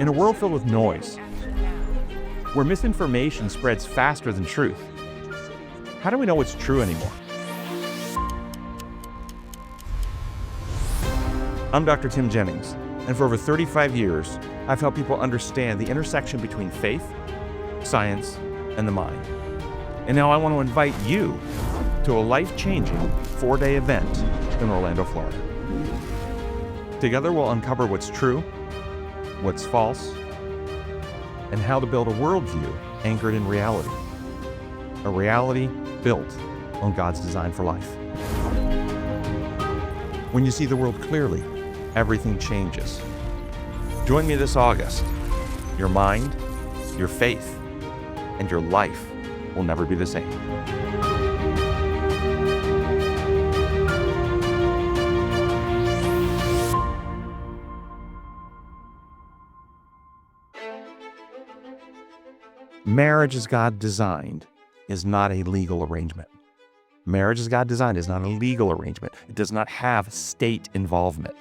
In a world filled with noise, where misinformation spreads faster than truth, how do we know what's true anymore? I'm Dr. Tim Jennings, and for over 35 years, I've helped people understand the intersection between faith, science, and the mind. And now I want to invite you to a life-changing 4-day event in Orlando, Florida. Together, we'll uncover what's true, what's false, and how to build a worldview anchored in reality. A reality built on God's design for life. When you see the world clearly, everything changes. Join me this August. Your mind, your faith, and your life will never be the same. Marriage as God designed is not a legal arrangement. Marriage as God designed is not a legal arrangement. It does not have state involvement.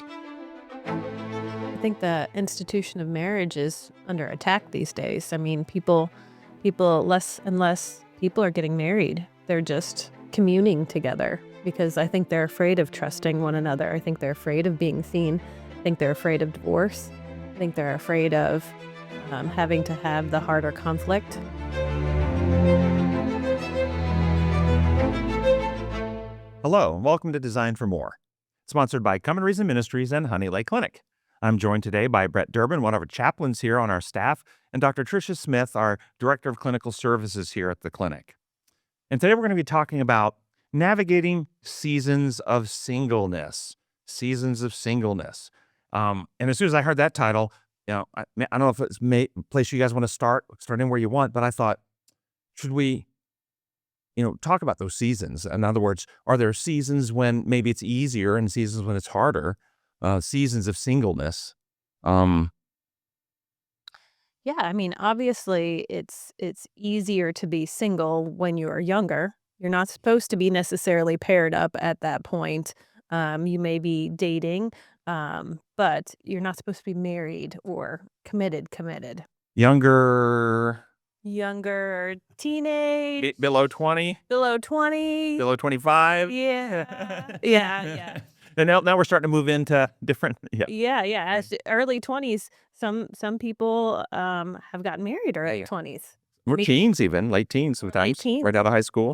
I think the institution of marriage is under attack these days. I mean, less and less people are getting married. They're just communing together because I think they're afraid of trusting one another. I think they're afraid of being seen. I think they're afraid of divorce. I think they're afraid of having to have the harder conflict. Hello, and welcome to Design for More, sponsored by Come and Reason Ministries and Honey Lake Clinic. I'm joined today by Brett Durbin, one of our chaplains here on our staff, and Dr. Tricia Smith, our Director of Clinical Services here at the clinic. And today we're going to be talking about navigating seasons of singleness. Seasons of singleness. And as soon as I heard that title, I don't know if it's a place you guys want to start in where you want, but I thought, should we, talk about those seasons? In other words, are there seasons when maybe it's easier and seasons when it's harder? Seasons of singleness. Yeah, I mean, obviously it's easier to be single when you're younger. You're not supposed to be necessarily paired up at that point. You may be dating, but you're not supposed to be married or committed. Younger, Teenage, below 20, below 20. below 25. Yeah. Yeah. And now we're starting to move into different, Yeah. As early 20s, some people have gotten married early 20s. We're teens even, late teens sometimes, teens. right out of high school.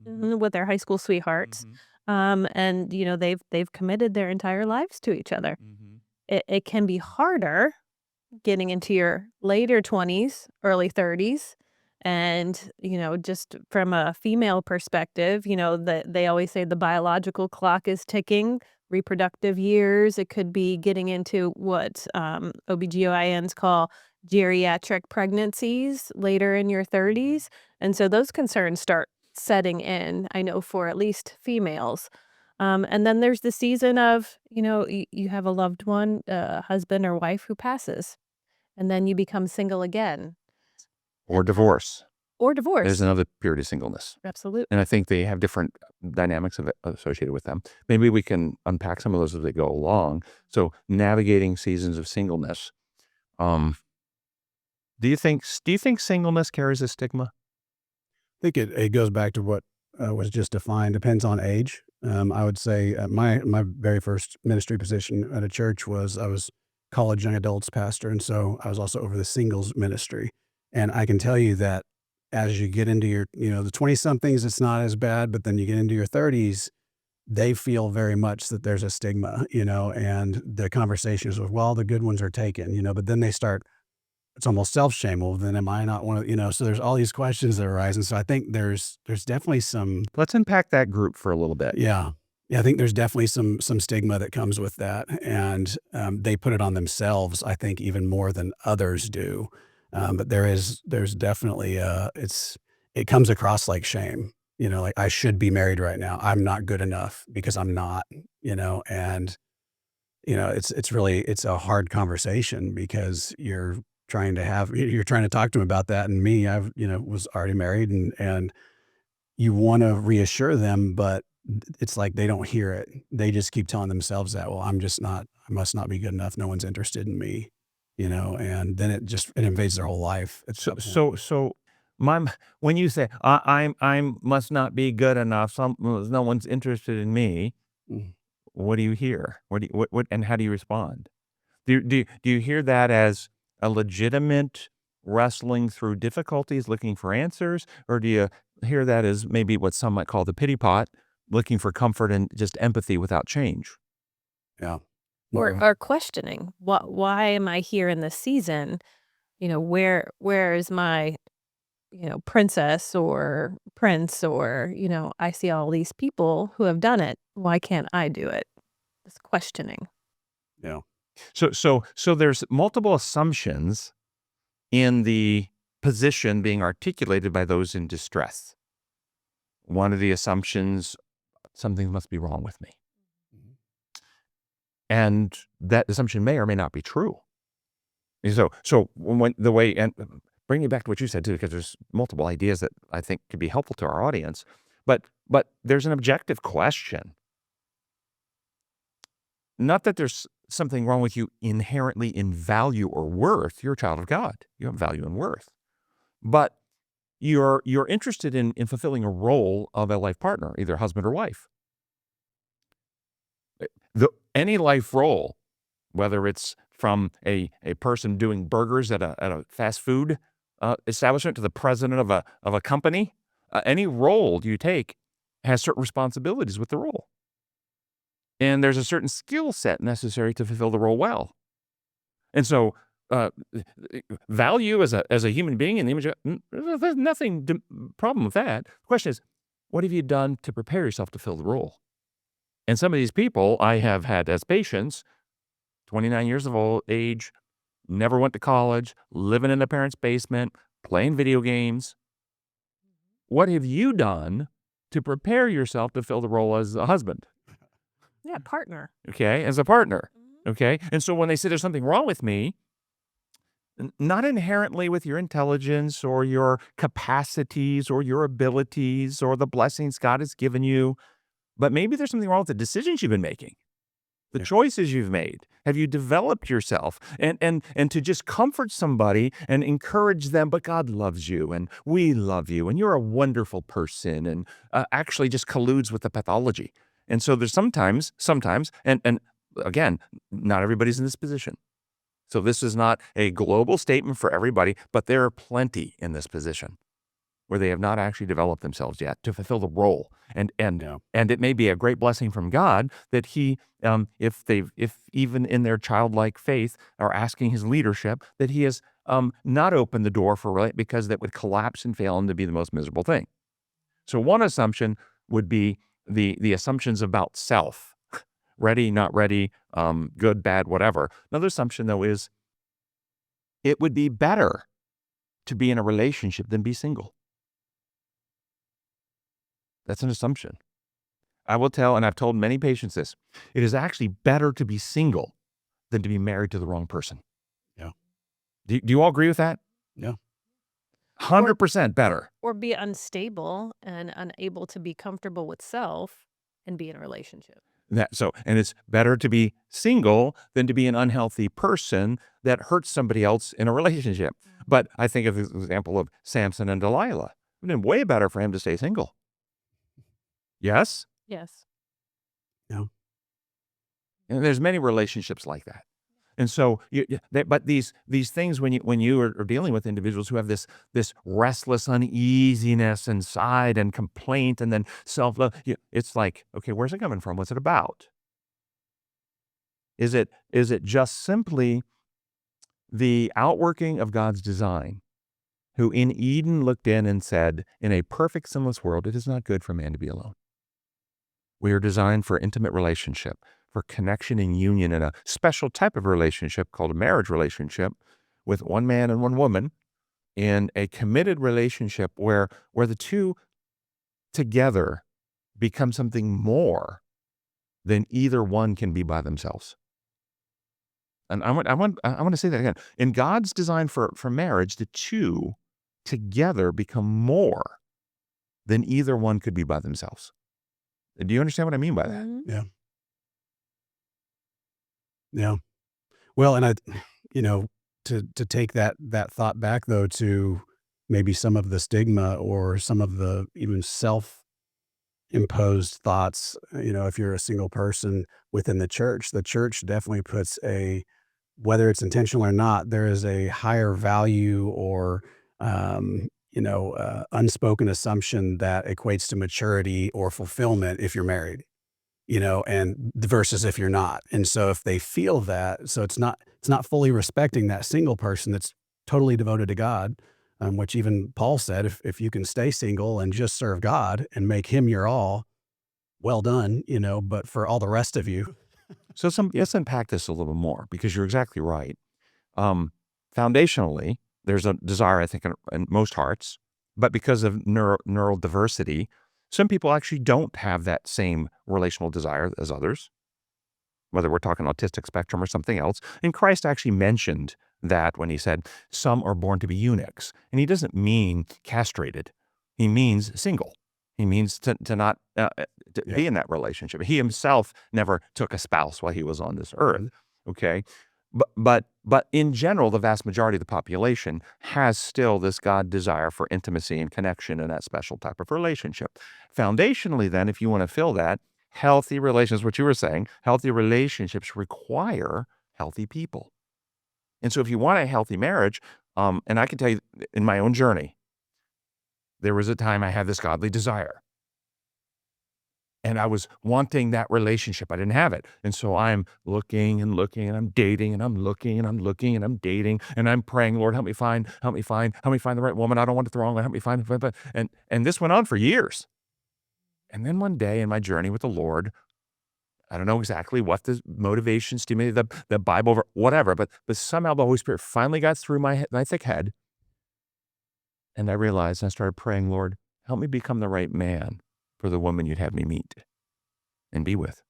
With their high school sweethearts. And they've committed their entire lives to each other. It can be harder getting into your later 20s, early 30s. And, just from a female perspective, they always say the biological clock is ticking, reproductive years. It could be getting into what OBGYNs call geriatric pregnancies later in your 30s. And so those concerns start setting in, I know, for at least females. And then there's the season of, you have a loved one, husband or wife who passes, and then you become single again. Or divorce. There's Or another period of singleness. Absolutely. And I think they have different dynamics of it associated with them. Maybe we can unpack some of those as they go along. So navigating seasons of singleness. Do you think singleness carries a stigma? I think it goes back to what was just defined. Depends on age. I would say my very first ministry position at a church was I was college young adults pastor, and so I was also over the singles ministry. And I can tell you that as you get into your, the 20-somethings, it's not as bad, but then you get into your 30s, they feel very much that there's a stigma, and the conversations of, well, the good ones are taken, but then they start, it's almost self-shame. Well, then am I not one of, so there's all these questions that arise. And so I think there's definitely some. Let's unpack that group for a little bit. Yeah. I think there's definitely some stigma that comes with that. And they put it on themselves, I think, even more than others do. But there's definitely, it comes across like shame, like I should be married right now. I'm not good enough because I'm not, and, it's a hard conversation because you're trying to talk to them about that. And me, I've, was already married and you want to reassure them, but it's like they don't hear it. They just keep telling themselves that, well, I must not be good enough. No one's interested in me. and then it invades their whole life at So that so point. so my when you say I must not be good enough, no one's interested in me. Mm, What do you hear? What and how do you respond? Do you hear that as a legitimate wrestling through difficulties, looking for answers, or do you hear that as maybe what some might call the pity pot, looking for comfort and just empathy without change? yeah. Or Well, or questioning, why am I here in this season? Where is my, princess or prince, or, I see all these people who have done it. Why can't I do it? This questioning. yeah. So there's multiple assumptions in the position being articulated by those in distress. One of the assumptions, something must be wrong with me. Mhm. And that assumption may or may not be true. So when the way, and bring it back to what you said too, because there's multiple ideas that I think could be helpful to our audience. But there's an objective question. Not that there's something wrong with you inherently in value or worth. You're a child of God. You have value and worth. But you're interested in fulfilling a role of a life partner, either husband or wife. Any life role, whether it's from a person doing burgers at a fast food establishment to the president of a company, any role you take has certain responsibilities with the role. And there's a certain skill set necessary to fulfill the role well. And so, uh, value as a human being in the image of, there's nothing problem with that. The question is, what have you done to prepare yourself to fill the role? And some of these people I have had as patients, 29 years of age, never went to college, living in a parent's basement, playing video games. What have you done to prepare yourself to fill the role as a husband? Yeah, partner. Okay, as a partner. Mhm. Okay, and so when they say there's something wrong with me, not inherently with your intelligence or your capacities or your abilities or the blessings God has given you, but maybe there's something wrong with the decisions you've been making, the Yeah. choices you've made. Have you developed yourself? And to just comfort somebody and encourage them, but God loves you and we love you and you're a wonderful person, and actually just colludes with the pathology. And so there's sometimes, and again, not everybody's in this position. So this is not a global statement for everybody, but there are plenty in this position where they have not actually developed themselves yet to fulfill the role. Yeah. And it may be a great blessing from God that He, if even in their childlike faith are asking His leadership, that He has not opened the door for because that would collapse and fail and to be the most miserable thing. So one assumption would be the assumptions about self, ready, not ready, good, bad, whatever. Another assumption though is it would be better to be in a relationship than be single. That's an assumption. I will tell, and I've told many patients this, it is actually better to be single than to be married to the wrong person. Yeah. Do you all agree with that? Yeah. Or 100% better. or be unstable and unable to be comfortable with self and be in a relationship. And it's better to be single than to be an unhealthy person that hurts somebody else in a relationship. But I think of the example of Samson and Delilah. It would have been way better for him to stay single. Yes? Yes. Yeah. And there's many relationships like that. And so, but these things when you are dealing with individuals who have this restless uneasiness inside and complaint and then self-love, it's like, okay, where's it coming from? What's it about? Is it just simply the outworking of God's design, who in Eden looked in and said, in a perfect sinless world, it is not good for man to be alone. We are designed for intimate relationship, for connection and union in a special type of relationship called a marriage relationship with one man and one woman, in a committed relationship where the two together become something more than either one can be by themselves. And I want to say that again. In God's design for marriage, the two together become more than either one could be by themselves. Do you understand what I mean by that? Mhm. Yeah. Yeah. Well, and you know, to take that thought back though to maybe some of the stigma or some of the even self-imposed thoughts, if you're a single person within the church definitely puts whether it's intentional or not, there is a higher value or, unspoken assumption that equates to maturity or fulfillment if you're married, and versus if you're not. And so if they feel that, so it's not fully respecting that single person that's totally devoted to God, which even Paul said, if you can stay single and just serve God and make him your all, well done, but for all the rest of you. So let's unpack this a little more, because you're exactly right. Foundationally, there's a desire, I think, in most hearts, but because of neural diversity, some people actually don't have that same relational desire as others, whether we're talking autistic spectrum or something else. And Christ actually mentioned that when he said, some are born to be eunuchs. And he doesn't mean castrated. He means single. He means to not be in that relationship. He himself never took a spouse while he was on this earth. Okay. But in general, the vast majority of the population has still this God desire for intimacy and connection and that special type of relationship. Foundationally, then, if you want to fill that, healthy relations, what you were saying, healthy relationships require healthy people. And so if you want a healthy marriage, and I can tell you in my own journey, there was a time I had this godly desire. And I was wanting that relationship. I didn't have it. And so I'm looking and looking and I'm dating and I'm looking and I'm looking and I'm dating and I'm praying, Lord, help me find the right woman. I don't want it the wrong one. Help me find. And this went on for years. And then one day in my journey with the Lord, I don't know exactly what the motivation stimulated, the Bible, whatever, but somehow the Holy Spirit finally got through my thick head. And I realized, I started praying, Lord, help me become the right man for the woman you'd have me meet and be with.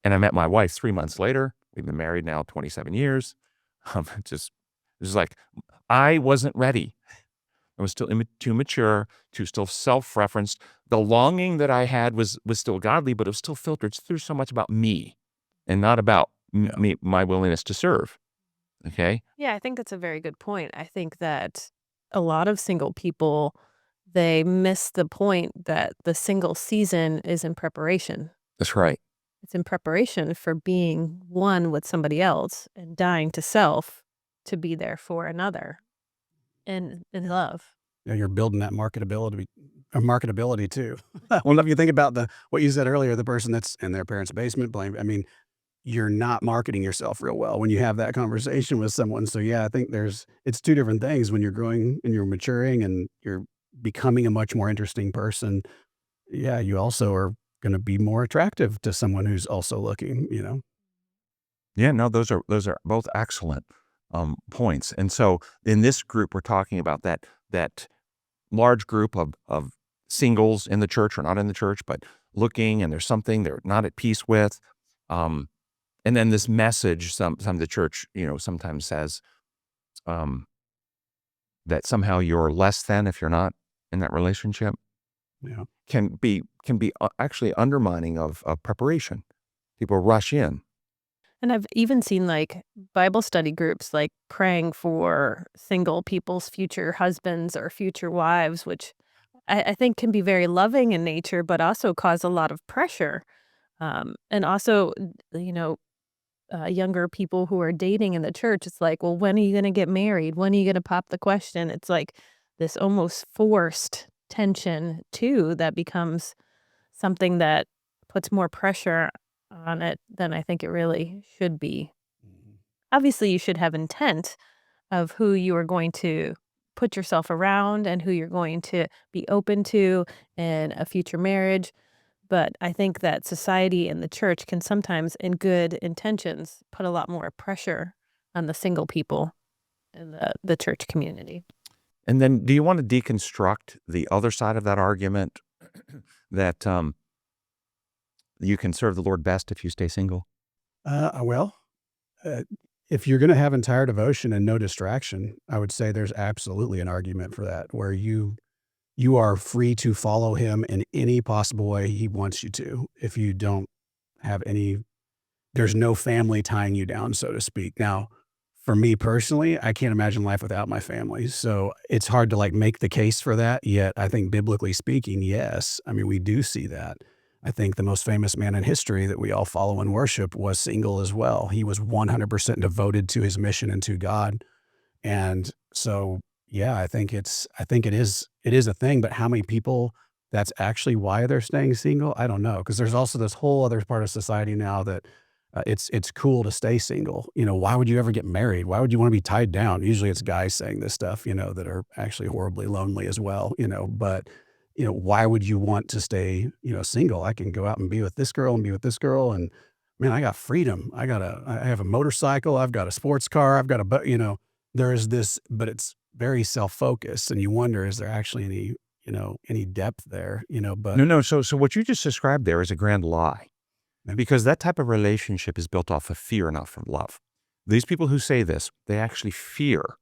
And I met my wife 3 months later. We've been married now 27 years. Just like, I wasn't ready. I was still too mature, too still self-referenced. The longing that I had was still godly, but it was still filtered through so much about me and not about me, my willingness to serve. Okay? Yeah, I think that's a very good point. I think that a lot of single people, they miss the point that the single season is in preparation. That's right. It's in preparation for being one with somebody else and dying to self to be there for another in love. Yeah, you're building that marketability too. Well, if you think about what you said earlier, the person that's in their parents' basement, you're not marketing yourself real well when you have that conversation with someone. So yeah, I think it's two different things when you're growing and you're maturing and you're becoming a much more interesting person. Yeah, you also are going to be more attractive to someone who's also looking, Yeah, no, those are both excellent points. And so in this group, we're talking about that large group of singles in the church or not in the church, but looking, and there's something they're not at peace with. And then this message, some the church, sometimes says that somehow you're less than if you're not in that relationship. Yeah. Can be actually undermining of preparation. People rush in. And I've even seen like Bible study groups like praying for single people's future husbands or future wives, which I think can be very loving in nature, but also cause a lot of pressure. And also, younger people who are dating in the church, it's like, well, when are you going to get married? When are you going to pop the question? It's like this almost forced tension too that becomes something that puts more pressure on it than I think it really should be. Obviously, you should have intent of who you are going to put yourself around and who you're going to be open to in a future marriage. But I think that society and the church can sometimes, in good intentions, put a lot more pressure on the single people in the church community. And then do you want to deconstruct the other side of that argument that you can serve the Lord best if you stay single? Well, if you're going to have entire devotion and no distraction, I would say there's absolutely an argument for that, where you are free to follow him in any possible way he wants you to. If you don't have there's no family tying you down, so to speak. Now, for me personally, I can't imagine life without my family. So it's hard to like make the case for that. Yet I think biblically speaking, yes. I mean, we do see that. I think the most famous man in history that we all follow and worship was single as well. He was 100% devoted to his mission and to God. And so, yeah, I think it is a thing, but how many people that's actually why they're staying single? I don't know. Cause there's also this whole other part of society now that it's cool to stay single. Why would you ever get married? Why would you want to be tied down? Usually it's guys saying this stuff, that are actually horribly lonely as well, but why would you want to stay, single? I can go out and be with this girl and be with this girl. And man, I got freedom. I have a motorcycle. I've got a sports car. I've got there is this, but it's very self-focused. And you wonder, is there actually any depth there, but No, no. So what you just described there is a grand lie. Because that type of relationship is built off of fear, not from love. These people who say this, they actually fear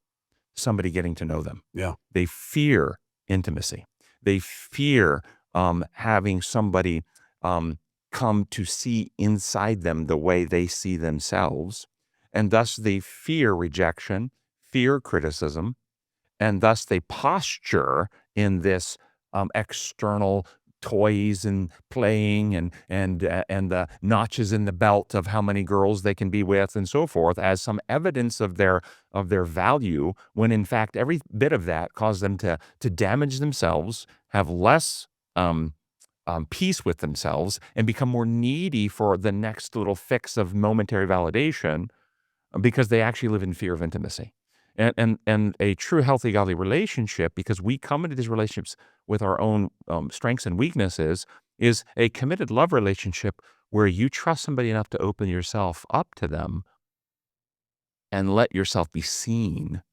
somebody getting to know them. yeah. They fear intimacy. They fear having somebody come to see inside them the way they see themselves. And thus they fear rejection, fear criticism, and thus they posture in this external toys and playing and the notches in the belt of how many girls they can be with and so forth as some evidence of their value, when in fact every bit of that caused them to damage themselves, have less peace with themselves, and become more needy for the next little fix of momentary validation because they actually live in fear of intimacy. And a true healthy godly relationship, because we come into these relationships with our own strengths and weaknesses, is a committed love relationship where you trust somebody enough to open yourself up to them and let yourself be seen.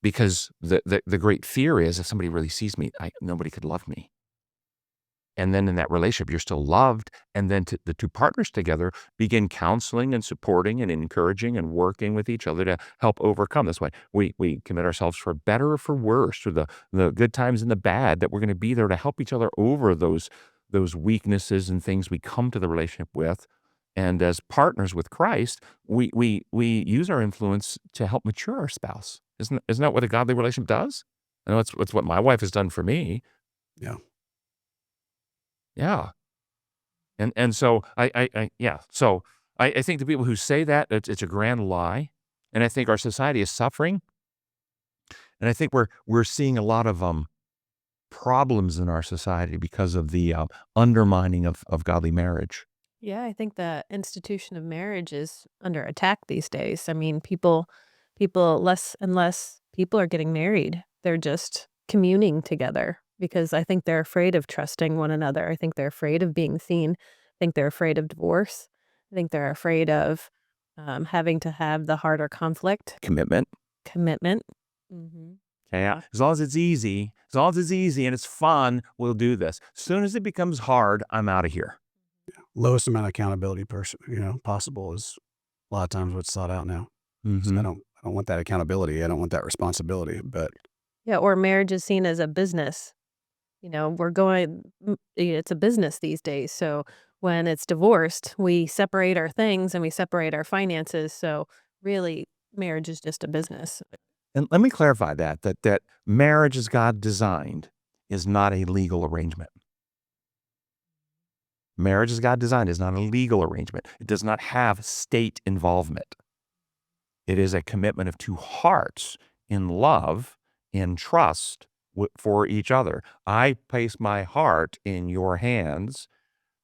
Because the great fear is, if somebody really sees me, nobody could love me. And then in that relationship, you're still loved. And then the two partners together begin counseling and supporting and encouraging and working with each other to help overcome. That's why we commit ourselves for better or for worse, through the good times and the bad, that we're going to be there to help each other over those weaknesses and things we come to the relationship with. And as partners with Christ, we use our influence to help mature our spouse. Isn't that what a godly relationship does? I know it's what my wife has done for me. Yeah. Yeah. And so I think the people who say that, it's a grand lie. And I think our society is suffering. And I think we're seeing a lot of problems in our society because of the undermining of godly marriage. Yeah, I think the institution of marriage is under attack these days. I mean, people less and less people are getting married. They're just communing together because I think they're afraid of trusting one another. I think they're afraid of being seen. I think they're afraid of divorce. I think they're afraid of having to have the harder Commitment. commitment. Hmm. Yeah. As long as it's easy, and it's fun, we'll do this. As soon as it becomes hard, I'm out of here. Lowest amount of accountability possible is a lot of times what's sought out now. So Mm-hmm. I don't want that accountability. I don't want that responsibility, but Yeah, or marriage is seen as a business. It's a business these days. So when it's divorced, we separate our things and we separate our finances. So really, marriage is just a business. And let me clarify that marriage as God designed is not a legal arrangement. Marriage as God designed is not a legal arrangement. It does not have state involvement. It is a commitment of two hearts in love, in trust for each other. I place my heart in your hands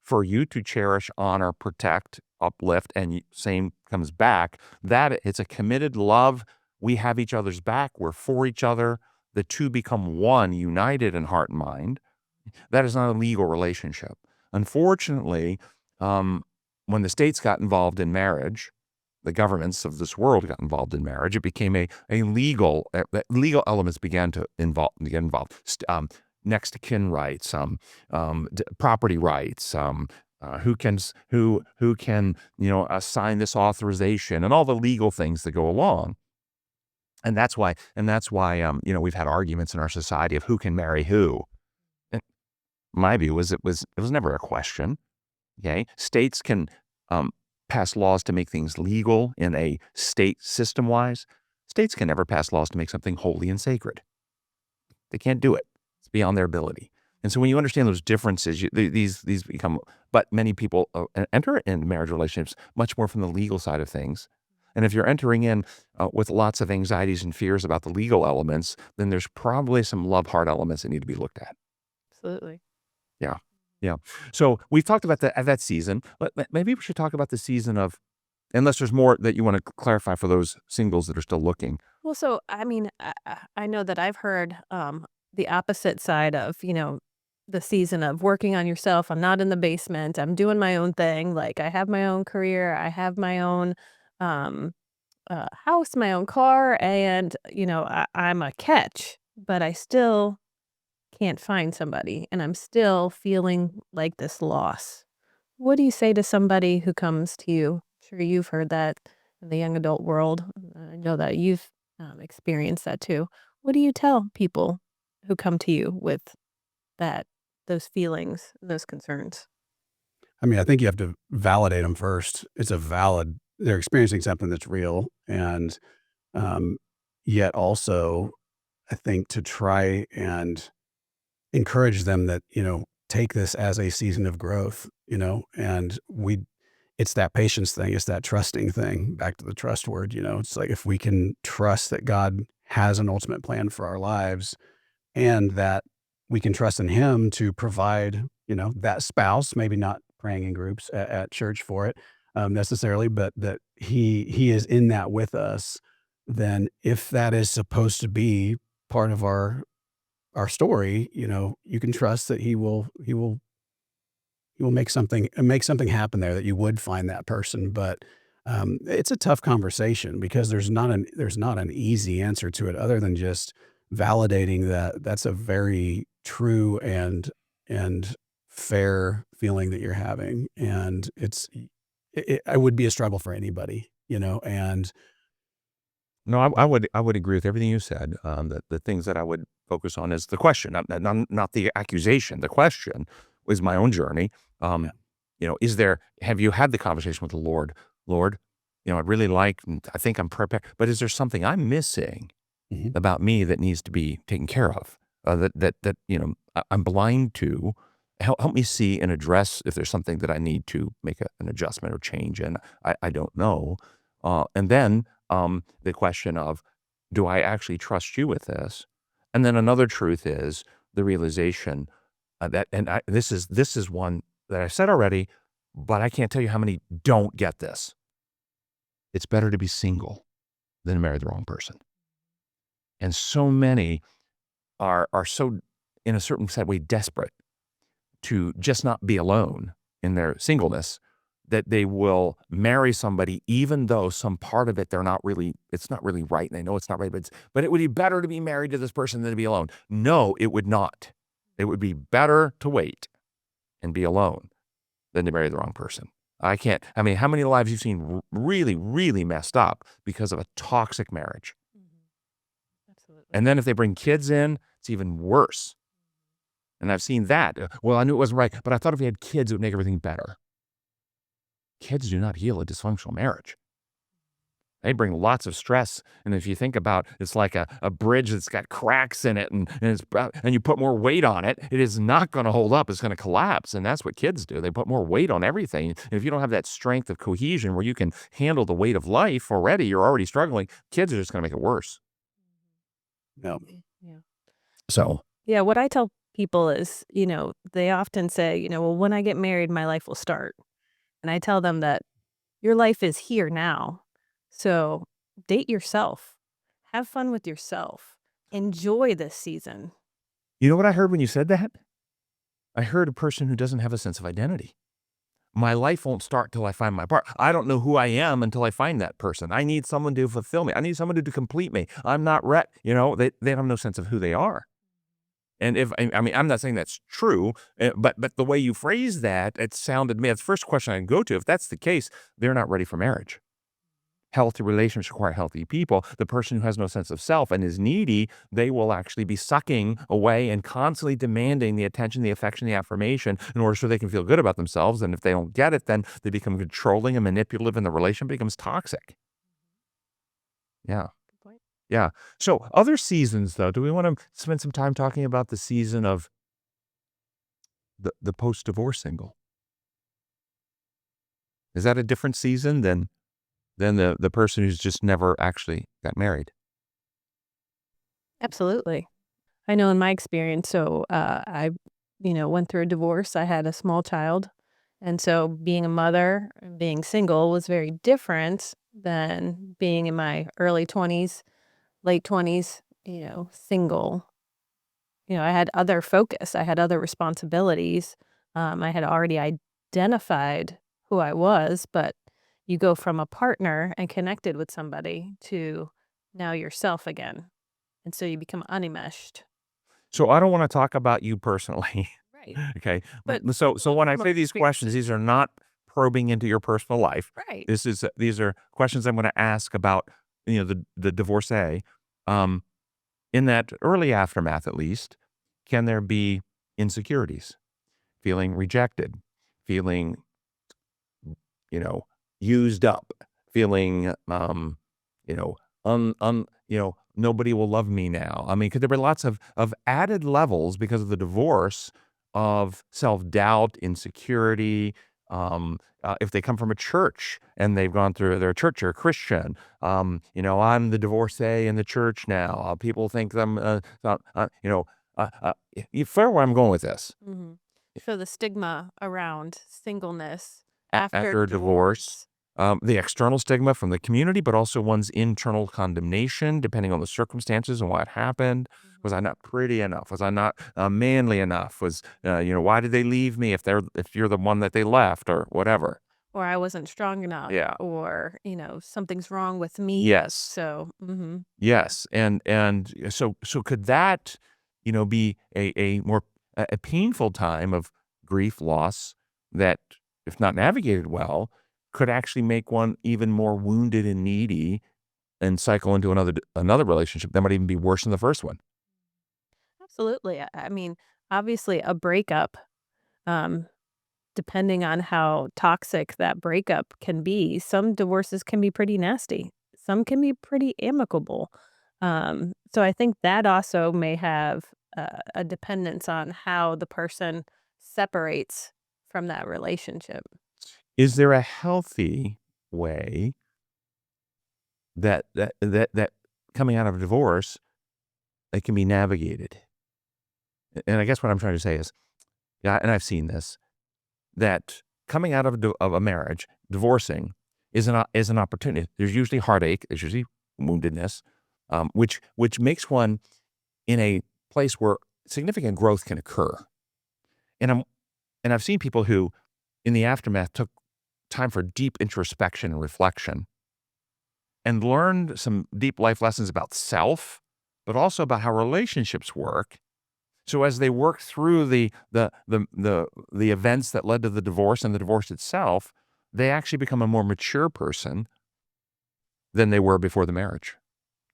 for you to cherish, honor, protect, uplift, and same comes back. That it's a committed love. We have each other's back. We're for each other. The two become one, united in heart and mind. That is not a legal relationship. Unfortunately, when the states got involved in marriage, the governments of this world got involved in marriage, it became a legal elements began to get involved. Next to kin rights, property rights, who can assign this authorization, and all the legal things that go along. And that's why we've had arguments in our society of who can marry who. And my view was it was never a question. Okay, states can pass laws to make things legal in a state system-wise. States can never pass laws to make something holy and sacred. They can't do it. It's beyond their ability. And so when you understand those differences, these become, but many people enter into marriage relationships much more from the legal side of things. And if you're entering in with lots of anxieties and fears about the legal elements, then there's probably some love heart elements that need to be looked at. Absolutely. Yeah. Yeah. So we've talked about that season. Maybe we should talk about the season of, unless there's more that you want to clarify for those singles that are still looking. Well, so I mean, I know that I've heard the opposite side of, the season of working on yourself. I'm not in the basement. I'm doing my own thing. Like I have my own career. I have my own um, house, my own car, and I'm a catch, but I still can't find somebody, and I'm still feeling like this loss. What do you say to somebody who comes to you? Sure, you've heard that in the young adult world. I know that you've experienced that too. What do you tell people who come to you with that, those feelings, those concerns? I mean, I think you have to validate them first. They're experiencing something that's real. And um, yet also, I think to try and encourage them that, take this as a season of growth, and it's that patience thing, it's that trusting thing, back to the trust word, it's like if we can trust that God has an ultimate plan for our lives and that we can trust in him to provide, that spouse, maybe not praying in groups at church for it necessarily, but that he is in that with us, then if that is supposed to be part of our story, you can trust that he will make something happen there, that you would find that person. But it's a tough conversation because there's not an easy answer to it other than just validating that that's a very true and fair feeling that you're having, and it would be a struggle for anybody, and No, I would agree with everything you said. The things that I would focus on is the question, not the accusation. The question was my own journey. yeah. Um, have you had the conversation with the Lord? Lord, I'd really like, and I think I'm prepared, but is there something I'm missing Mhm. about me that needs to be taken care of? I'm blind to. Help me see and address if there's something that I need to make an adjustment or change in. I don't know. And then the question of, do I actually trust you with this? And then another truth is the realization this is one that I said already, but I can't tell you how many don't get this. It's better to be single than to marry the wrong person. And so many are so, in a certain set way, desperate to just not be alone in their singleness, that they will marry somebody even though some part of it it's not really right, and they know it's not right, but it would be better to be married to this person than to be alone. No, it would not. It would be better to wait and be alone than to marry the wrong person. I mean, how many lives you've seen really, really messed up because of a toxic marriage? Absolutely. And then if they bring kids in, it's even worse. And I've seen that. Well, I knew it wasn't right, but I thought if we had kids, it would make everything better. Kids do not heal a dysfunctional marriage. They bring lots of stress. And if you think about, it's like a bridge that's got cracks in it, and you put more weight on it, it is not going to hold up. It's going to collapse. And that's what kids do. They put more weight on everything. And if you don't have that strength of cohesion where you can handle the weight of life already, you're already struggling, kids are just going to make it worse. No. Yeah. So, Yeah, what I tell people is, they often say, well, when I get married, my life will start. And I tell them that your life is here now. So date yourself. Have fun with yourself. Enjoy this season. you know what I heard when you said that? I heard a person who doesn't have a sense of identity. My life won't start till I find my part. I don't know who I am until I find that person. I need someone to fulfill me. I need someone to complete me. I'm not they have no sense of who they are. And I mean, I'm not saying that's true, but the way you phrase that, it sounded to me, that's the first question I'd go to. If that's the case, they're not ready for marriage. healthy relationships require healthy people. The person who has no sense of self and is needy, they will actually be sucking away and constantly demanding the attention, the affection, the affirmation in order so they can feel good about themselves. And if they don't get it, then they become controlling and manipulative and the relationship becomes toxic. Yeah. Good point. Yeah. So other seasons, though, do we want to spend some time talking about the season of the post-divorce single? Is that a different season than the person who's just never actually got married? Absolutely. I know in my experience, so I, went through a divorce. I had a small child. And so being a mother and being single was very different than being in my early 20s, late 20s, single. I had other focus. I had other responsibilities. I had already identified who I was, but you go from a partner and connected with somebody to now yourself again. And so you become unenmeshed. So I don't want to talk about you personally. Right. Okay. But So when I from say these questions, these are not probing into your personal life. right. These are questions I'm going to ask about, the divorcee. Um, in that early aftermath, at least, can there be insecurities, feeling rejected, feeling, used up, feeling, you know, nobody will love me now. I mean, could there be lots of added levels because of the divorce of self-doubt, insecurity, if they come from a church and they've gone through their church or Christian, I'm the divorcee in the church now. People think I'm, you fair where I'm going with this. hmm So the stigma around singleness After a divorce, the external stigma from the community, but also one's internal condemnation, depending on the circumstances and what happened. Was I not pretty enough? Was I not manly enough? Why did they leave me if you're the one that they left or whatever? Or I wasn't strong enough, Yeah. or something's wrong with me. Yes. So, Yes. And so could that, be a more a painful time of grief, loss that, if not navigated well, could actually make one even more wounded and needy and cycle into another relationship that might even be worse than the first one. absolutely. I mean, obviously, a breakup, um, depending on how toxic that breakup can be, some divorces can be pretty nasty. Some can be pretty amicable. So I think that also may have a dependence on how the person separates from that relationship. Is there a healthy way that coming out of a divorce that can be navigated? And I guess what I'm trying to say is, yeah, and I've seen this, that coming out of a marriage, divorcing is an opportunity. There's usually heartache, there's usually woundedness, which makes one in a place where significant growth can occur. And I've seen people who, in the aftermath, took time for deep introspection and reflection and learned some deep life lessons about self, but also about how relationships work. So as they work through the events that led to the divorce and the divorce itself, they actually become a more mature person than they were before the marriage.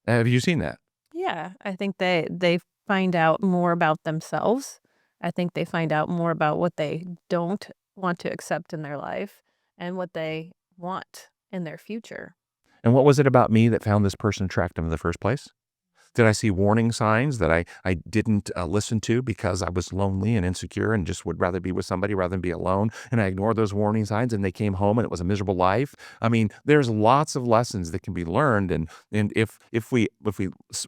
Have you seen that? Yeah, I think they find out more about themselves. I think they find out more about what they don't want to accept in their life and what they want in their future. And what was it about me that found this person attractive in the first place? Did I see warning signs that I didn't listen to because I was lonely and insecure and just would rather be with somebody rather than be alone? And I ignored those warning signs and they came home and it was a miserable life. I mean, there's lots of lessons that can be learned. And if we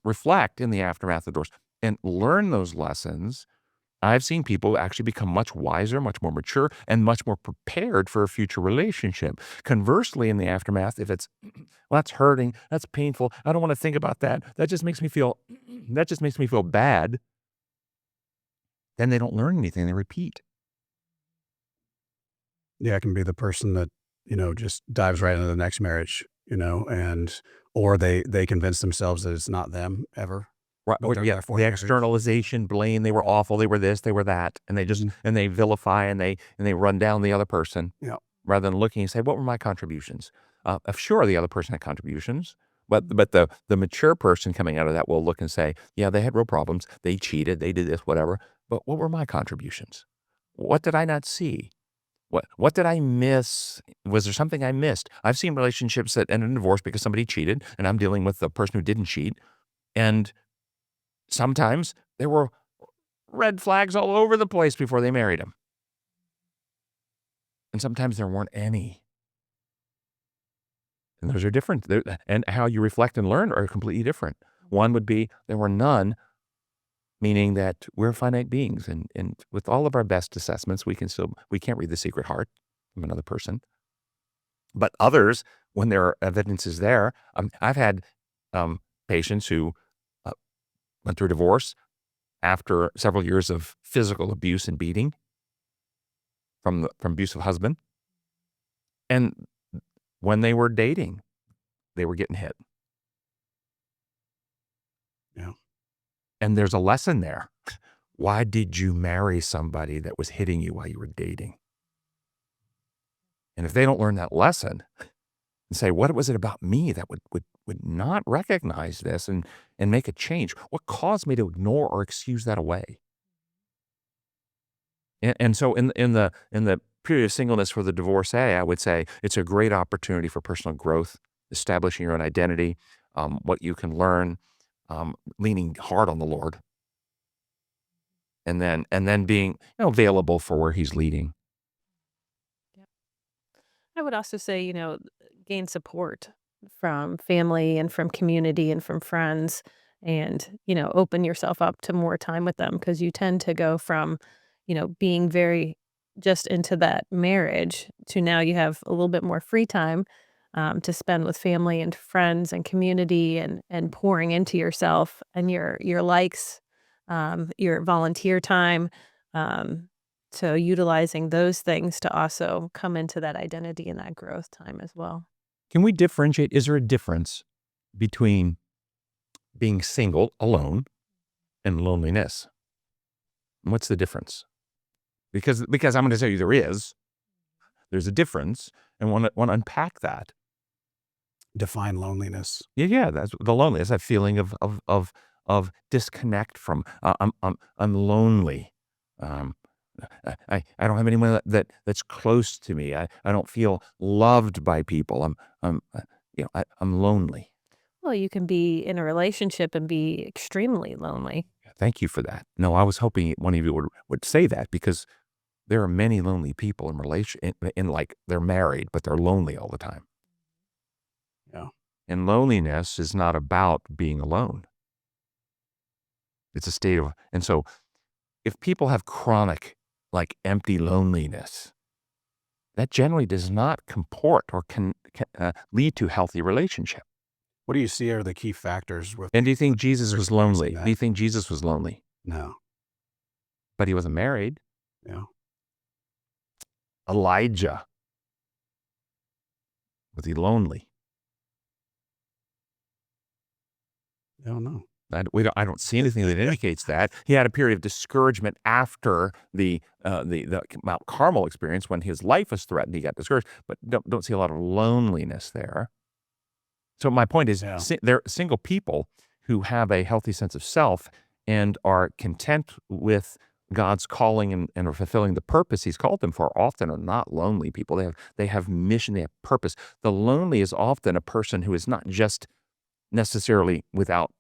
reflect in the aftermath of the divorce and learn those lessons, I've seen people actually become much wiser, much more mature, and much more prepared for a future relationship. Conversely, in the aftermath, if it's, well, that's hurting, that's painful, I don't want to think about that. That just makes me feel, that just makes me feel bad. Then they don't learn anything. They repeat. Yeah, it can be the person that, just dives right into the next marriage, or they convince themselves that it's not them ever, Right. but they're Yeah. there for The the marriage. externalization, blame, they were awful, they were this, they were that. And they just, Mhm. and they vilify and they run down the other person Yeah. rather than looking and say, what were my contributions? Sure, the other person had contributions, but the mature person coming out of that will look and say, yeah, they had real problems. They cheated. They did this, whatever. But what were my contributions? What did I not see? What did I miss? Was there something I missed? I've seen relationships that ended in divorce because somebody cheated, and I'm dealing with the person who didn't cheat. And sometimes there were red flags all over the place before they married him. And sometimes there weren't any. And those are different. And how you reflect and learn are completely different. One would be there were none, meaning that we're finite beings. And with all of our best assessments, we can't read the secret heart of another person. But others, when their evidence is there, I've had patients who went through divorce after several years of physical abuse and beating from abusive husband. And when they were dating, they were getting hit. Yeah. And there's a lesson there. Why did you marry somebody that was hitting you while you were dating? And if they don't learn that lesson and say, what was it about me that would not recognize this and make a change? What caused me to ignore or excuse that away? And so in the period of singleness for the divorcee, I would say it's a great opportunity for personal growth, establishing your own identity, what you can learn, leaning hard on the Lord, and then being available for where He's leading. Yeah. I would also say, gain support from family and from community and from friends and, open yourself up to more time with them because you tend to go from, being very just into that marriage to now you have a little bit more free time to spend with family and friends and community and pouring into yourself and your likes, your volunteer time. Um, so utilizing those things to also come into that identity and that growth time as well. Can we differentiate? Is there a difference between being single, alone, and loneliness? What's the difference? Because I'm going to tell you there's a difference, and want to unpack that. Define loneliness. Yeah, that's the loneliness, that feeling of disconnect from, I'm lonely. Um, I don't have anyone that's close to me. I don't feel loved by people. I'm lonely. Well, you can be in a relationship and be extremely lonely. Thank you for that. No, I was hoping one of you would say that, because there are many lonely people in like they're married, but they're lonely all the time. Yeah. And loneliness is not about being alone. It's a state of, and so if people have chronic, like empty loneliness, that generally does not comport or can lead to healthy relationship. What do you see are the key factors with? And do you think Jesus was lonely? that? Do you think Jesus was lonely? No. But he wasn't married. Yeah. Elijah, was he lonely? I don't know. I don't see anything that indicates that. He had a period of discouragement after the Mount Carmel experience when his life was threatened. He got discouraged, but don't see a lot of loneliness there. So my point is, Yeah. There are single people who have a healthy sense of self and are content with God's calling and are fulfilling the purpose He's called them for. Often are not lonely people. They have mission. They have purpose. The lonely is often a person who is not just necessarily without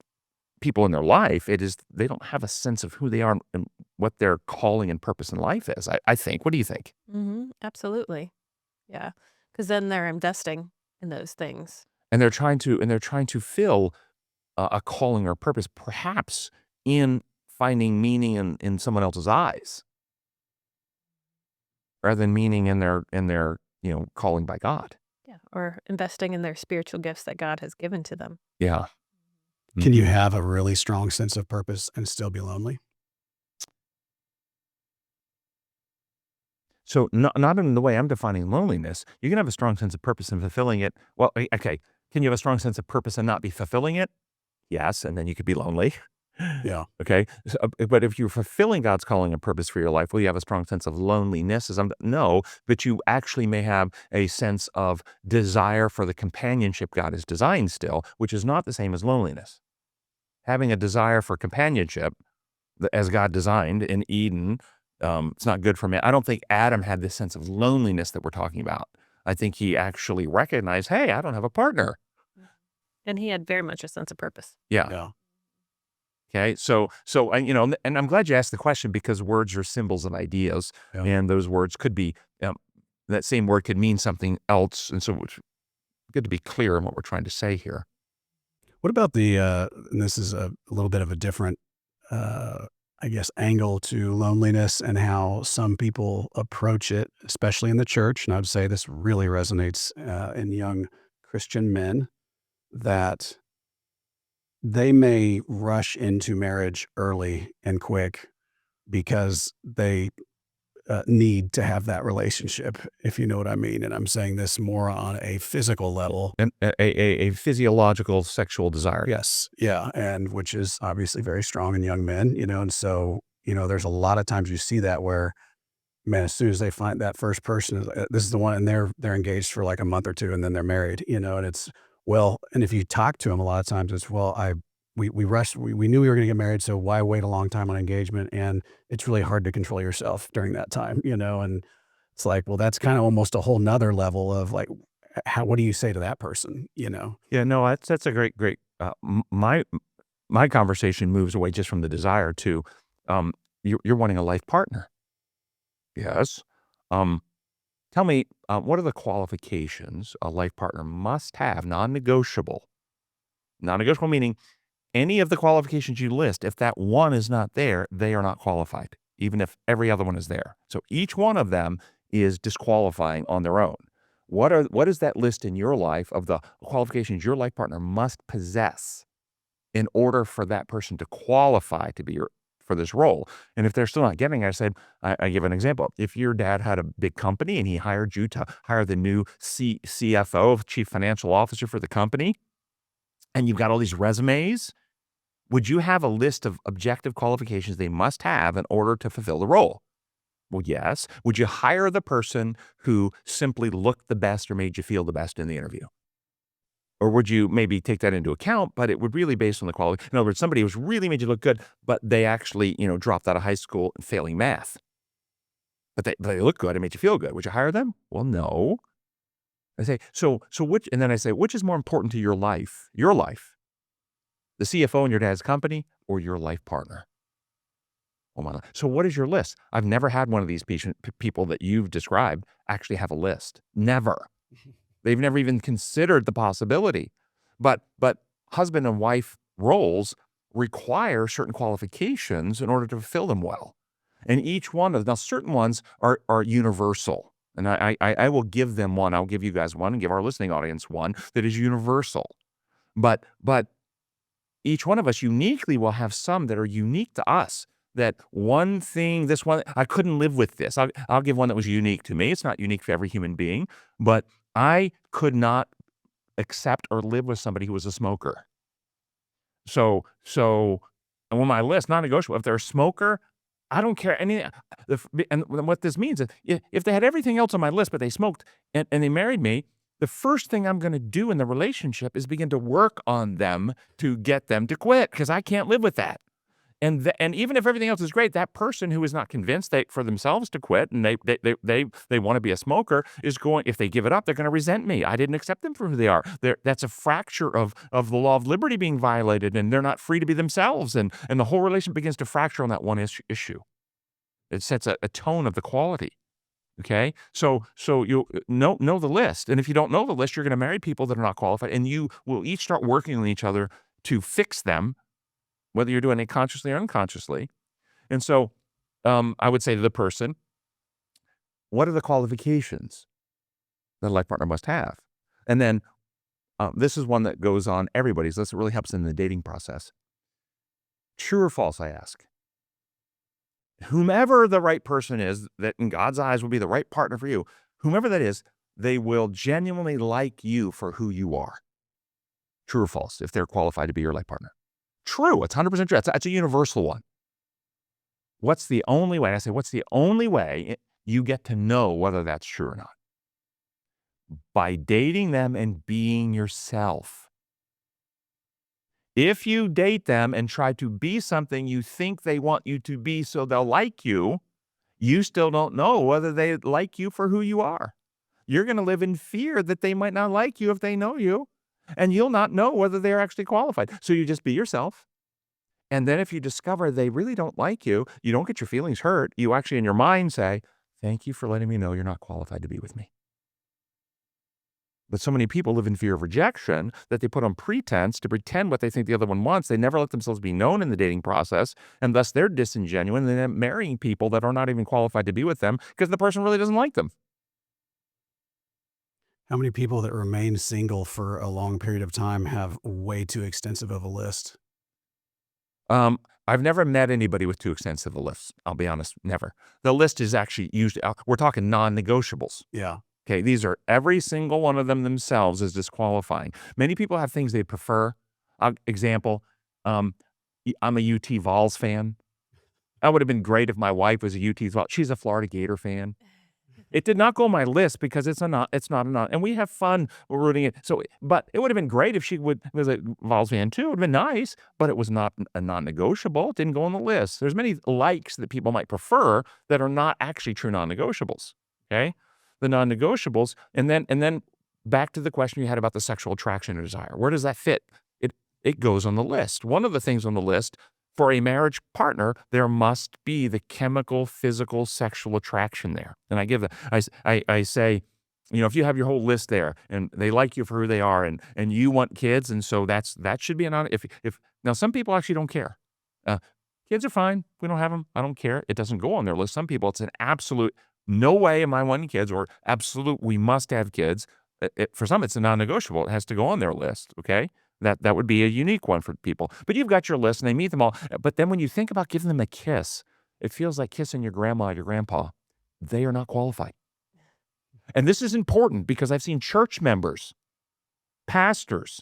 people in their life. It is they don't have a sense of who they are and what their calling and purpose in life is. I think. What do you think? Absolutely. Yeah. Because then they're investing in those things. And they're trying to fill a calling or purpose, perhaps in finding meaning in someone else's eyes, rather than meaning in their calling by God. Yeah. Or investing in their spiritual gifts that God has given to them. Yeah. Can you have a really strong sense of purpose and still be lonely? So not in the way I'm defining loneliness. You can have a strong sense of purpose and fulfilling it. Well, okay. Can you have a strong sense of purpose and not be fulfilling it? Yes, and then you could be lonely. Yeah. Okay. But if you're fulfilling God's calling and purpose for your life, will you have a strong sense of loneliness? No, but you actually may have a sense of desire for the companionship God has designed still, which is not the same as loneliness. Having a desire for companionship as God designed in Eden, it's not good for me. I don't think Adam had this sense of loneliness that we're talking about. I think he actually recognized, hey, I don't have a partner. And he had very much a sense of purpose. Yeah. Yeah. Okay. And I'm glad you asked the question, because words are symbols of ideas, Yeah. and those words could be, that same word could mean something else. And so it's good to be clear in what we're trying to say here. What about and this is a little bit of a different, I guess, angle to loneliness and how some people approach it, especially in the church. And I would say this really resonates in young Christian men, that they may rush into marriage early and quick because they need to have that relationship, if you know what I mean. And I'm saying this more on a physical level. And a physiological sexual desire. Yes. Yeah. And which is obviously very strong in young men, and so, there's a lot of times you see that where, man, as soon as they find that first person, this is the one, and they're engaged for like a month or two, and then they're married, and it's, well, and if you talk to them a lot of times, it's, well, we rushed, we knew we were going to get married, so why wait a long time on engagement? And it's really hard to control yourself during that time, and it's like, well, that's kind of almost a whole nother level of like, what do you say to that person, Yeah, no, that's a great. My conversation moves away just from the desire to, you're wanting a life partner. Yes. Um, Tell me, what are the qualifications a life partner must have, non-negotiable? Non-negotiable meaning any of the qualifications you list, if that one is not there, they are not qualified, even if every other one is there. So each one of them is disqualifying on their own. What is that list in your life of the qualifications your life partner must possess in order for that person to qualify to be for this role? And if they're still not getting it, I give an example. If your dad had a big company and he hired you to hire the new CFO, Chief Financial Officer for the company, and you've got all these resumes, would you have a list of objective qualifications they must have in order to fulfill the role? Well, yes. Would you hire the person who simply looked the best or made you feel the best in the interview? Or would you maybe take that into account, but it would really based on the quality? In other words, somebody who's really made you look good, but they actually, dropped out of high school and failing math. But they look good and made you feel good. Would you hire them? Well, no. I say, so which, and then I say, which is more important to your life? Your life, the CFO in your dad's company, or your life partner? Oh my. So what is your list? I've never had one of these people that you've described actually have a list. Never. They've never even considered the possibility. But husband and wife roles require certain qualifications in order to fulfill them well. And each one of, now certain ones are universal. And I will give them one. I'll give you guys one and give our listening audience one that is universal. But each one of us uniquely will have some that are unique to us. That one thing, this one, I couldn't live with this. I'll give one that was unique to me. It's not unique for every human being, but I could not accept or live with somebody who was a smoker. So on my list, non-negotiable, if they're a smoker, I don't care anything. And what this means is if they had everything else on my list, but they smoked and they married me, the first thing I'm going to do in the relationship is begin to work on them to get them to quit, because I can't live with that. And even if everything else is great, that person who is not convinced for themselves to quit and they want to be a smoker is going, if they give it up, they're going to resent me. I didn't accept them for who they are. That's a fracture of the law of liberty being violated, and they're not free to be themselves. And the whole relation begins to fracture on that one issue. It sets a tone of the quality. Okay. So you know the list. And if you don't know the list, you're going to marry people that are not qualified, and you will each start working on each other to fix them, whether you're doing it consciously or unconsciously. And so I would say to the person, what are the qualifications that a life partner must have? And then this is one that goes on everybody's list. It really helps in the dating process. True or false, I ask. Whomever the right person is that in God's eyes will be the right partner for you, whomever that is, they will genuinely like you for who you are. True or false, if they're qualified to be your life partner? true. It's 100% true. That's a universal one. What's the only way? I say, what's the only way you get to know whether that's true or not? By dating them and being yourself. If you date them and try to be something you think they want you to be so they'll like you, you still don't know whether they like you for who you are. You're going to live in fear that they might not like you if they know you, and you'll not know whether they're actually qualified. So you just be yourself. And then if you discover they really don't like you, you don't get your feelings hurt. You actually in your mind say, thank you for letting me know you're not qualified to be with me. But so many people live in fear of rejection that they put on pretense to pretend what they think the other one wants. They never let themselves be known in the dating process, and thus they're disingenuous and they end up marrying people that are not even qualified to be with them because the person really doesn't like them. How many people that remain single for a long period of time have way too extensive of a list? I've never met anybody with too extensive a list. I'll be honest, never. The list is actually usually, we're talking non-negotiables. Yeah. Okay, these are every single one of them themselves is disqualifying. Many people have things they prefer. Example, I'm a UT Vols fan. That would have been great if my wife was a UT Vols. She's a Florida Gator fan. It did not go on my list because it's not a non, and we have fun rooting it. So, but it would have been great if she was a Vols fan too. It would have been nice, but it was not a non-negotiable. It didn't go on the list. There's many likes that people might prefer that are not actually true non-negotiables. Okay, the non-negotiables, and then back to the question you had about the sexual attraction or desire. Where does that fit? It goes on the list. One of the things on the list for a marriage partner, there must be the chemical, physical, sexual attraction there. And I give I say, if you have your whole list there and they like you for who they are and you want kids, and so that should be if now some people actually don't care. Kids are fine. We don't have them. I don't care. It doesn't go on their list. Some people, it's an absolute no way am I wanting kids, or absolute we must have kids. For some, it's a non-negotiable. It has to go on their list. Okay. That would be a unique one for people. But you've got your list and they meet them all. But then when you think about giving them a kiss, it feels like kissing your grandma, your grandpa. They are not qualified. And this is important because I've seen church members, pastors,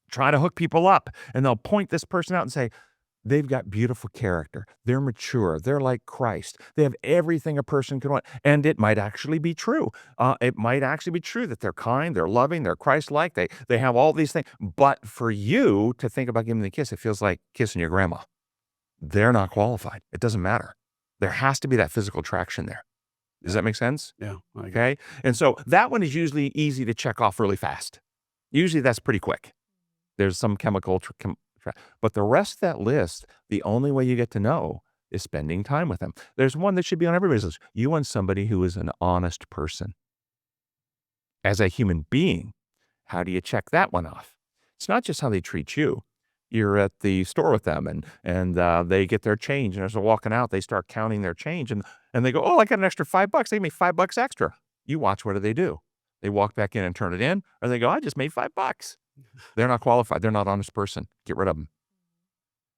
try to hook people up, and they'll point this person out and say, they've got beautiful character. They're mature. They're like Christ. They have everything a person could want. And it might actually be true. It might actually be true that they're kind, they're loving, they're Christ-like. They have all these things. But for you to think about giving them a kiss, it feels like kissing your grandma. They're not qualified. It doesn't matter. There has to be that physical attraction there. Does that make sense? Yeah. Okay. And so that one is usually easy to check off really fast. Usually that's pretty quick. There's some chemical but the rest of that list, the only way you get to know is spending time with them. There's one that should be on everybody's list. You want somebody who is an honest person. As a human being, how do you check that one off? It's not just how they treat you. You're at the store with them and they get their change, and as they're walking out, they start counting their change and they go, oh, I got an extra $5. They gave me $5 extra. You watch, what do? They walk back in and turn it in, or they go, I just made $5. They're not qualified. They're not an honest person. Get rid of them.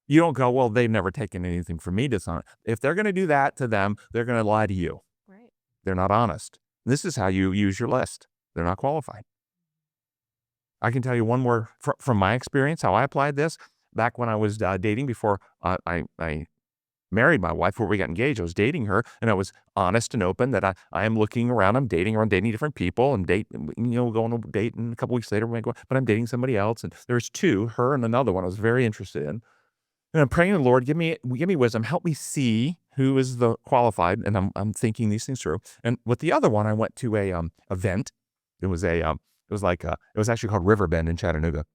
You don't go, well, they've never taken anything from me dishonest. If they're going to do that to them, they're going to lie to you. Right. They're not honest. This is how you use your list. They're not qualified. I can tell you one more from my experience, how I applied this. Back when I was dating before I married my wife, before we got engaged, I was dating her, and I was honest and open that I am looking around, I'm dating different people, and going to date, and a couple weeks later, but I'm dating somebody else, and there's two, her and another one I was very interested in. And I'm praying to the Lord, give me wisdom, help me see who is the qualified, and I'm thinking these things through. And with the other one, I went to a event. It was it was actually called Riverbend in Chattanooga.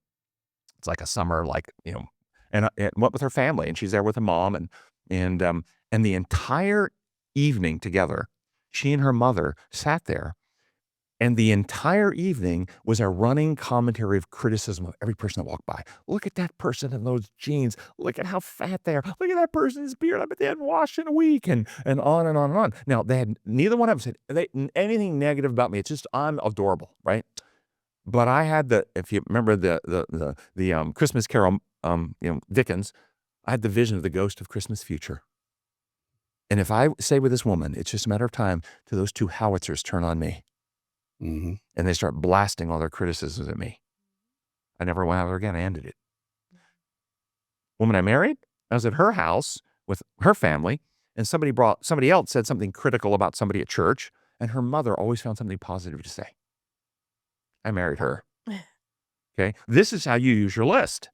It's like a summer, and I went with her family, and she's there with her mom, and the entire evening together, she and her mother sat there, and the entire evening was a running commentary of criticism of every person that walked by. Look at that person in those jeans. Look at how fat they are. Look at that person's beard. I bet they hadn't washed in a week, and on and on and on. Now, neither one of them said anything negative about me. It's just, I'm adorable, right? But I had if you remember the Christmas Carol, Dickens, I had the vision of the ghost of Christmas future. And if I say with this woman, it's just a matter of time till those two howitzers turn on me. Mm-hmm. And they start blasting all their criticisms at me. I never went out there again. I ended it. woman I married, I was at her house with her family, and somebody else said something critical about somebody at church, and her mother always found something positive to say. I married her. Okay. This is how you use your list,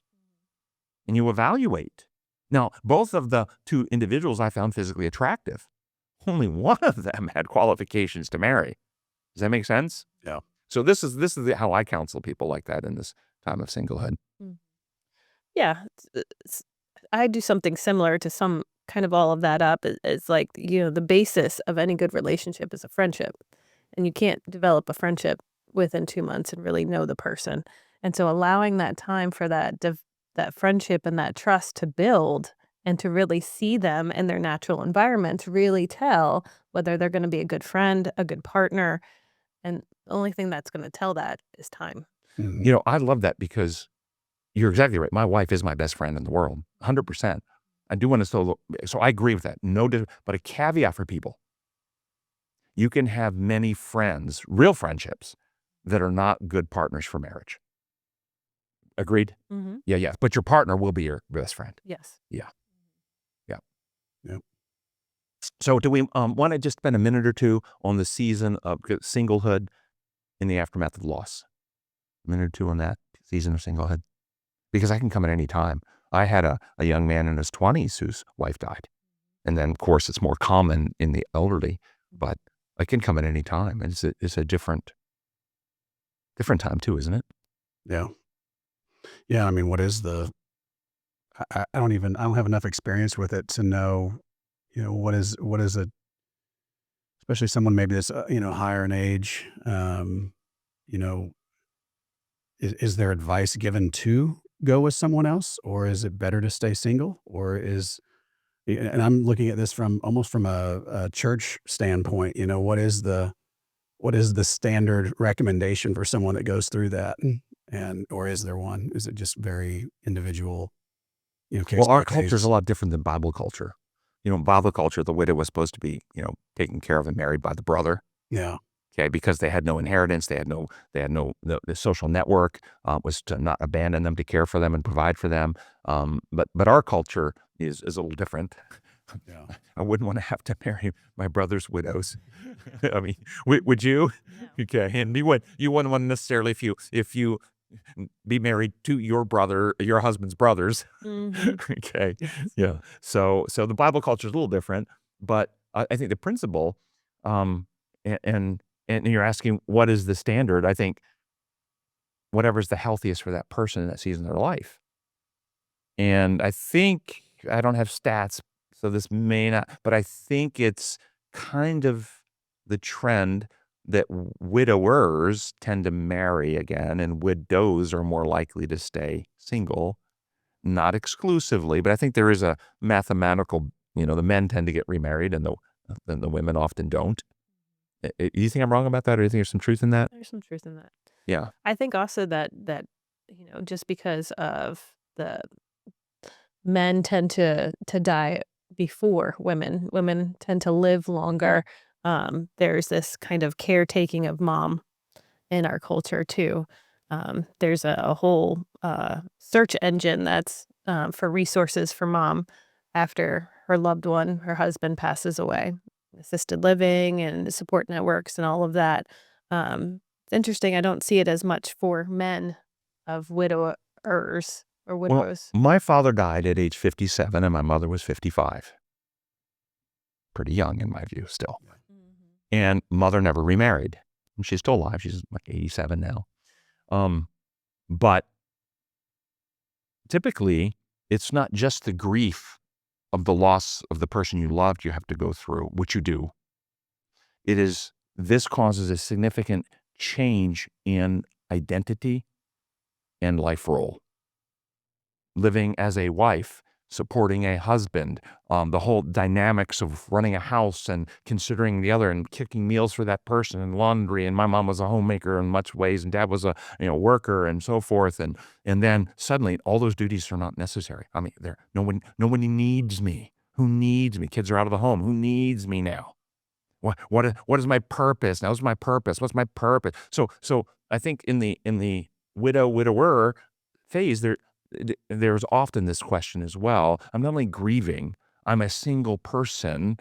and you evaluate. Now, both of the two individuals I found physically attractive, only one of them had qualifications to marry. Does that make sense? Yeah. So this is how I counsel people like that in this time of singlehood. Yeah. I do something similar to some kind of all of that up. It's like, the basis of any good relationship is a friendship. And you can't develop a friendship within 2 months and really know the person. And so allowing that time for that friendship and that trust to build and to really see them in their natural environment to really tell whether they're going to be a good friend, a good partner. And the only thing that's going to tell that is time. Mhm. I love that because you're exactly right. My wife is my best friend in the world, 100%. I do want to so I agree with that. But a caveat for people: you can have many friends, real friendships, that are not good partners for marriage. Agreed? Mm-hmm. Yeah. But your partner will be your best friend. Yes. Yeah. Yep. So do we want to just spend a minute or two on the season of singlehood in the aftermath of loss? A minute or two on that season of singlehood? Because I can come at any time. I had a young man in his 20s whose wife died. And then, of course, it's more common in the elderly, but it can come at any time. And it's a different time too, isn't it? Yeah. Yeah. I mean, what is I don't have enough experience with it to know, what is a, especially someone maybe that's, higher in age, you know, is there advice given to go with someone else, or is it better to stay single, and I'm looking at this from almost from a church standpoint, what is the standard recommendation for someone that goes through that? Or is there one? Is it just very individual, case Well, our by culture is case? a lot different than Bible culture. In Bible culture, the widow was supposed to be, taken care of and married by the brother. Yeah. Okay, because they had no inheritance, the social network was to not abandon them, to care for them and provide for them. But our culture is a little different. Yeah. I wouldn't want to have to marry my brother's widows. I mean, would you? No. Okay, and you wouldn't want necessarily if you be married to your husband's brothers. Mm-hmm. Okay, yeah. So the Bible culture is a little different, but I think the principle, um, and you're asking what is the standard? I think whatever's the healthiest for that person in that season of their life. And I think I don't have stats, so this may not, but I think it's kind of the trend that widowers tend to marry again, and widows are more likely to stay single. Not exclusively, but I think there is a mathematical, the men tend to get remarried and the women often don't. You think I'm wrong about that, or do you think there's some truth in that? There's some truth in that. Yeah. I think also that just because of the men tend to die before women. Women tend to live longer. There's this kind of caretaking of mom in our culture too. There's a whole search engine that's for resources for mom after her loved one, her husband passes away. Assisted living and support networks and all of that. It's interesting. I don't see it as much for men of widowers or Well, widows. my father died at age 57 and my mother was 55. Pretty young in my view still. Mhm. And mother never remarried. And she's still alive. She's like 87 now. But typically, it's not just the grief of the loss of the person you loved you have to go through, which you do. This causes a significant change in identity and life role. Living as a wife, supporting a husband, the whole dynamics of running a house and considering the other and cooking meals for that person and laundry. And my mom was a homemaker in much ways, and dad was a worker and so forth. And then suddenly all those duties are not necessary. I mean, nobody needs me. Who needs me? Kids are out of the home. Who needs me now? What is my purpose? Now, what's my purpose? What's my purpose? So I think in the widower phase, there's often this question as well. I'm not only grieving, I'm a single person,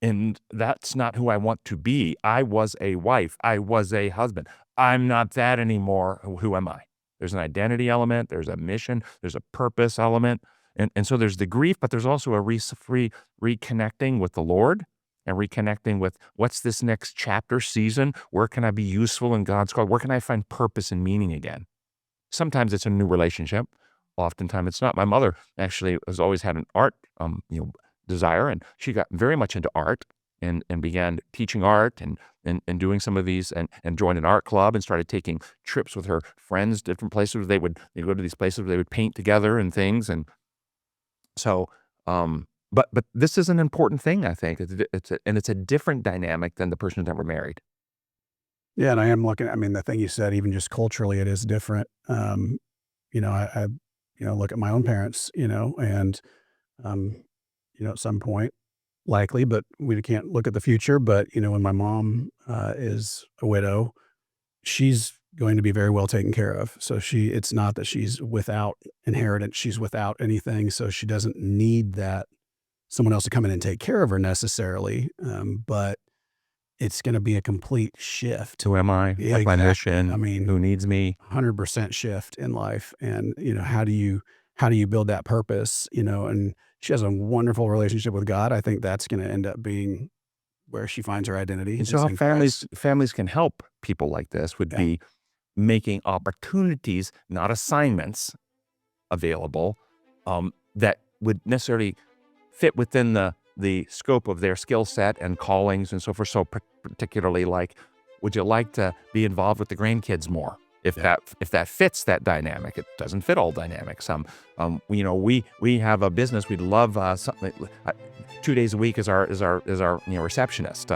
and that's not who I want to be. I was a wife. I was a husband. I'm not that anymore. Who am I? There's an identity element. There's a mission. There's a purpose element. And so there's the grief, but there's also a reconnecting with the Lord and reconnecting with what's this next chapter season? Where can I be useful in God's call? Where can I find purpose and meaning again? Sometimes it's a new relationship. Oftentimes it's not. My mother actually has always had an art, desire, and she got very much into art and began teaching art and doing some of these and joined an art club and started taking trips with her friends, different places. They'd go to these places where they would paint together and things. And so, but this is an important thing, I think. It's a different dynamic than the person who's never married. Yeah, and I am looking. I mean, the thing you said, even just culturally, it is different. I look at my own parents, and at some point, likely, but we can't look at the future. But when my mom is a widow, she's going to be very well taken care of. So it's not that she's without inheritance; she's without anything. So she doesn't need that someone else to come in and take care of her necessarily. But it's going to be a complete shift. Who am I? Yeah, What's my exactly. mission? I mean, Who needs me? 100% shift in life. And, how do you build that purpose, and she has a wonderful relationship with God. I think that's going to end up being where she finds her identity. And so is how in Christ. families can help people like this would Yeah. be making opportunities, not assignments, available that would necessarily fit within the scope of their skill set and callings and so forth. So particularly like, would you like to be involved with the grandkids more? If Yeah. that fits that dynamic, it doesn't fit all dynamics. We have a business. We'd love something. 2 days a week is our receptionist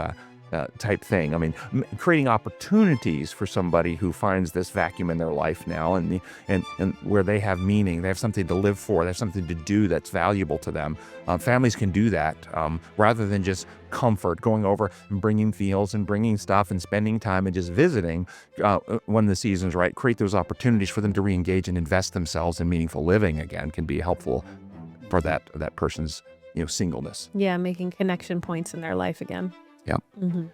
type thing. I mean, creating opportunities for somebody who finds this vacuum in their life now, and where they have meaning, they have something to live for, they have something to do that's valuable to them. Families can do that rather than just comfort, going over and bringing meals and bringing stuff and spending time and just visiting when the season's right. Create those opportunities for them to re-engage and invest themselves in meaningful living again can be helpful for that person's singleness. Yeah, making connection points in their life again. Yeah. Mm-hmm.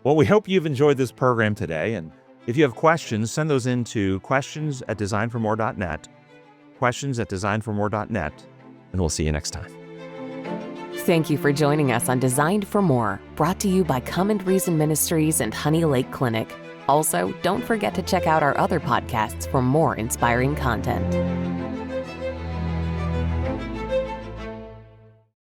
Well, we hope you've enjoyed this program today. And if you have questions, send those into questions@designformore.net, questions@designformore.net, and we'll see you next time. Thank you for joining us on Designed for More, brought to you by Come and Reason Ministries and Honey Lake Clinic. Also, don't forget to check out our other podcasts for more inspiring content.